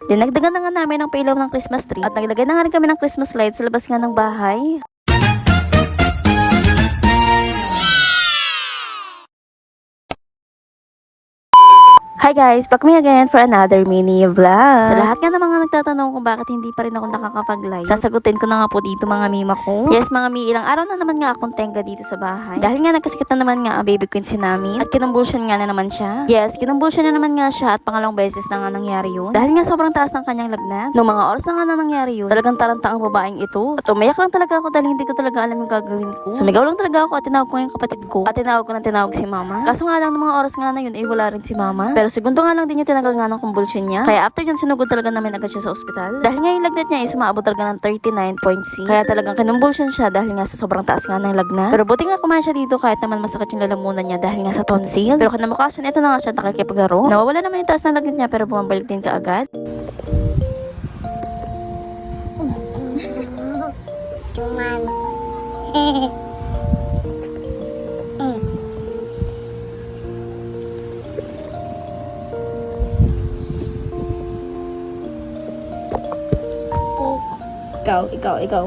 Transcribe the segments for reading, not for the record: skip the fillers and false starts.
Dinagdagan na nga namin ang pailaw ng Christmas tree at naglagay na nga rin kami ng Christmas lights sa labas nga ng bahay. Hi guys! Back me again for another mini vlog. Sa lahat nga ng mga nagtatanong kung bakit hindi pa rin ako nakakapag-live, sasagutin ko na nga po dito mga mima ko. Yes mga mi, ilang araw na naman nga akong tenga dito sa bahay. Dahil nga nagkasakit na naman nga ang baby queen si namin at kinumbulsyon nga na naman siya. Yes, kinumbulsyon na naman nga siya at pangalawang beses na nga nangyari yun. Dahil nga sobrang taas ng kanyang lagnat. Noong mga oras na nga na nangyari yun, talagang taranta ang babaeng ito. At umayak lang talaga ako dahil hindi ko talaga alam yung gagawin ko. Sumigaw lang talaga ako at tinawag ko yung kapatid ko. At tinawag ko ng tinawag si mama. Kaso nga lang ng mga oras nga na yun ay wala rin si mama. Pero segundo nga lang din yung tinagal nga ng convulsion niya. Kaya after yun, sinugod talaga namin agad siya sa ospital. Dahil nga yung lagnat niya ay sumaabot talaga ng 39.6. Kaya talagang kinumbulsion siya dahil nga sa sobrang taas nga ng lagnat. Pero buti nga kumain siya dito kahit naman masakit yung lalamunan niya dahil nga sa tonsil. Pero kinabukasan, ito na nga siya nakikipaglaro. Nawawala naman yung taas ng lagnat niya pero bumabalik din kaagad. Ikaw.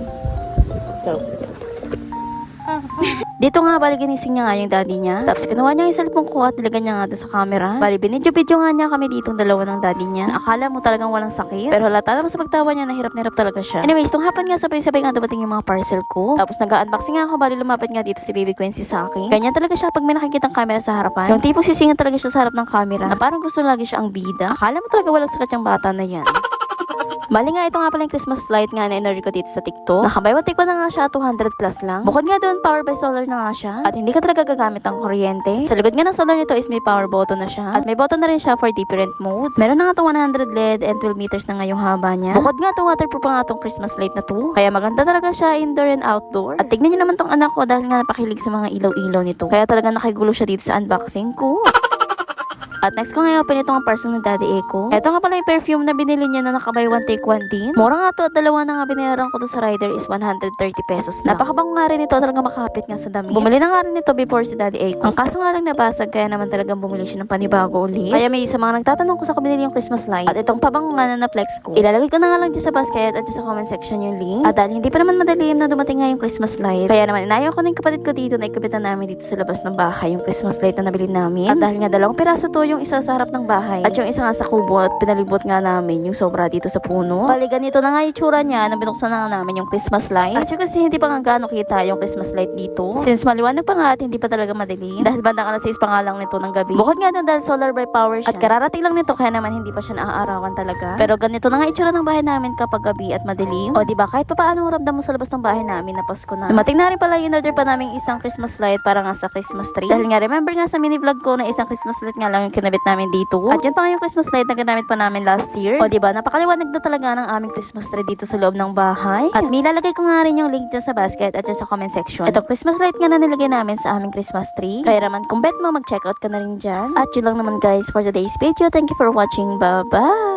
Dito nga, bali ginising niya nga yung daddy niya. Tapos kinuha niya yung cellphone ko at nilagay niya nga doon sa camera. Bali binidyo-video nga niya kami ditong dalawa ng daddy niya. Akala mo talagang walang sakit. Pero halata naman sa pagtawa niya, nahirap na hirap talaga siya. Anyways, itong hapon nga sabay-sabay nga dumating yung mga parcel ko. Tapos nag-unboxing nga ako, bali lumapit nga dito si Baby Quincy sa akin. Ganyan talaga siya pag may nakikitang camera sa harapan. Yung tipong sisingan talaga siya sa harap ng camera na parang gusto lagi siya ang bida. Akala mo talaga walang sakit yung bata na yan. Bali nga, ito nga pala yung Christmas light nga na in-order ko dito sa TikTok. Nakabuy one take one na nga siya, 200 plus lang. Bukod nga doon, power by solar na nga siya. At hindi ka talaga gagamit ng kuryente. Sa likod nga ng solar nito is may power button na siya. At may button na rin siya for different mode. Meron na nga itong 100 LED and 12 meters na nga yung haba niya. Bukod nga ito, waterproof nga itong Christmas light na to. Kaya maganda talaga siya indoor and outdoor. At tignan niyo naman tong anak ko dahil nga napakilig sa mga ilaw-ilaw nito. Kaya talaga nakigulo siya dito sa unboxing ko. At next ko ngayon, open itong parcel ng Daddy Eco. Ito nga pala yung perfume na binili niya na nakabay one take one din. Mura nga to at dalawa na nga binayaran ko to sa rider is 130 pesos na. Napakabango nga rin ito, talaga makapit nga sa damit. Bumili na nga rin ito before si Daddy Eco. Ang kaso nga lang nabasag, kaya naman talagang bumili siya ng panibago ulit. Kaya may isa mga nagtatanong ko sa kabinili yung Christmas light. At itong pabango nga na na-flex ko. Ilalagay ko na nga lang dyan sa basket at dyan sa comment section yung link. At dahil hindi pa naman madalim na dumating nga yung Christmas light, kaya naman inayaw ko na yung kapatid ko dito na ikabitan namin dito sa labas ng bahay yung Christmas light na nabili namin. At dahil nga dalawang piraso to, yung isa sa harap ng bahay at yung isa nga sa kubo at pinalibot nga namin yung sobra dito sa puno. Bali ganito na nga yung tsura niya na binuksan na nga namin yung Christmas light. As you can see, hindi pa nga gaano kita yung Christmas light dito. Since maliwanag pa nga at hindi pa talaga madilim. Dahil bandang alas 6 pa nga lang nito ng gabi. Bukod nga doon dahil solar by power siya. At kararating lang nito kaya naman hindi pa siya naaarawan talaga. Pero ganito na nga itsura ng bahay namin kapag gabi at madilim. O diba kahit pa paano ramdam mo sa labas ng bahay namin na Pasko na. Dumating na rin pala yung order pa namin isang Christmas light para nga sa Christmas tree. Dahil nga remember nga sa mini vlog ko na isang Christmas light nga lang yung kinabit namin dito. At yun pa nga yung Christmas light na ginamit pa namin last year. O diba, napakaliwanag na talaga ng aming Christmas tree dito sa loob ng bahay. At nilalagay ko nga rin yung link dyan sa basket at dyan sa comment section. Ito Christmas light nga na nilagay namin sa aming Christmas tree. Kaya naman kung bet mo, mag-check out ka na rin dyan. At yun lang naman guys for today's video. Thank you for watching. Bye-bye!